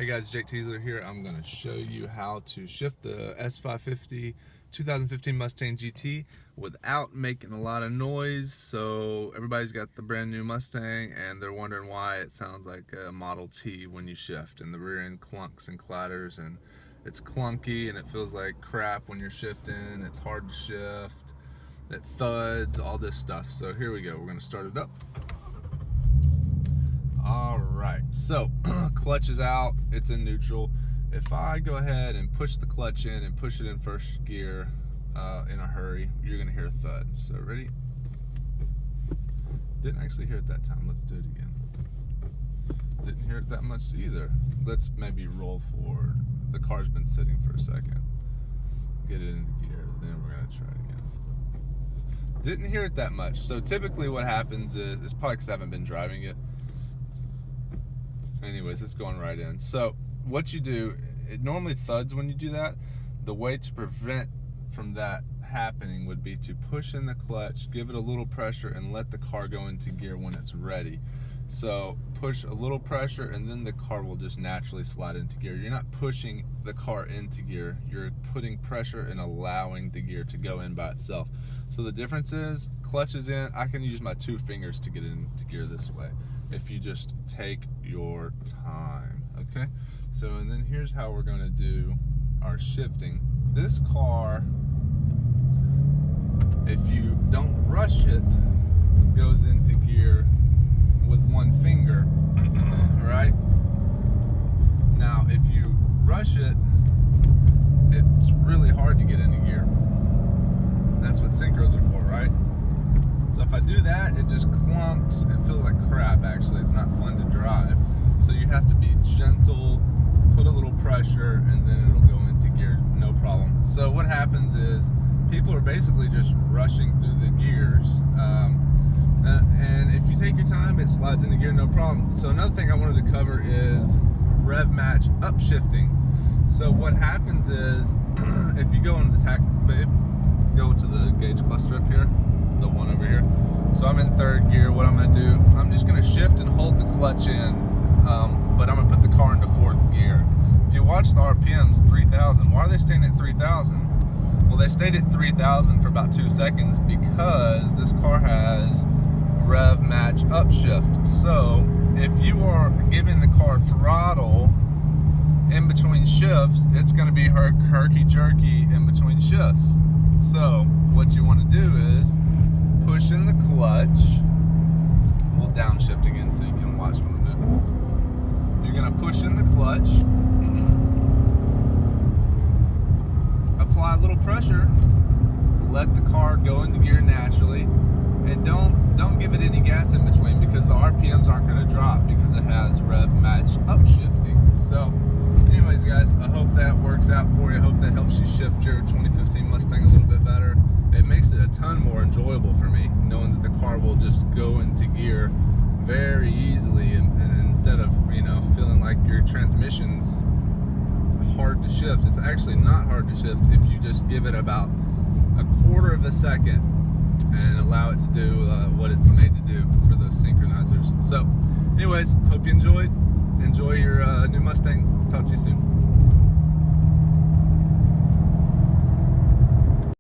Hey guys, Jake Teasler here. I'm going to show you how to shift the S550 2015 Mustang GT without making a lot of noise. So everybody's got the brand new Mustang and they're wondering why it sounds like a Model T when you shift, and the rear end clunks and clatters and it's clunky and it feels like crap when you're shifting. It's hard to shift, it thuds, all this stuff. So here we go, we're going to start it up. Alright, so clutch is out, it's in neutral. If I go ahead and push the clutch in and push it in first gear in a hurry, you're going to hear a thud. So ready? Didn't actually hear it that time. Let's do it again. Didn't hear it that much either. Let's maybe roll forward. The car's been sitting for a second. Get it into gear, then we're going to try it again. Didn't hear it that much. So typically what happens is, it's probably because I haven't been driving it. Anyways, it's going right in. So what you do, it normally thuds when you do that. The way to prevent from that happening would be to push in the clutch, give it a little pressure, and let the car go into gear when it's ready. So push a little pressure and then the car will just naturally slide into gear. You're not pushing the car into gear, you're putting pressure and allowing the gear to go in by itself. So the difference is, clutch is in, I can use my 2 fingers to get it into gear this way if you just take your time, okay? So, and then here's how we're gonna do our shifting. This car, if you don't rush it, goes into gear with 1 finger, right? Now, if you rush it, it's really hard to get into gear. That's what synchros are for, right? So if I do that, it just clunks. It feels like crap, actually. It's not fun to drive. So you have to be gentle, put a little pressure, and then it'll go into gear, no problem. So what happens is, people are basically just rushing through the gears. And if you take your time, it slides into gear, no problem. So another thing I wanted to cover is rev match upshifting. So what happens is, if you go into the babe, go to the gauge cluster up here, the one over here. So I'm in 3rd gear. What I'm going to do, I'm just going to shift and hold the clutch in, but I'm going to put the car into 4th gear. If you watch the RPMs, 3,000. Why are they staying at 3,000? Well, they stayed at 3,000 for about 2 seconds because this car has rev match upshift. So if you are giving the car throttle in between shifts, it's going to be herky-jerky in between shifts. So what you want to do is push in the clutch. We'll downshift again so you can watch what I'm doing. You're going to push in the clutch, apply a little pressure, let the car go into gear naturally, and don't give it any gas in between because the RPMs aren't going to drop because it has rev match upshifting. So anyways guys, I hope that works out for you. I hope that helps you shift your 2015 Mustang a little bit better. It makes it a ton more enjoyable for me, knowing that the car will just go into gear very easily, and instead of, you know, feeling like your transmission's hard to shift. It's actually not hard to shift if you just give it about a 1/4 of a second and allow it to do what it's made to do for those synchronizers. So anyways, hope you enjoy your new Mustang. Talk to you soon.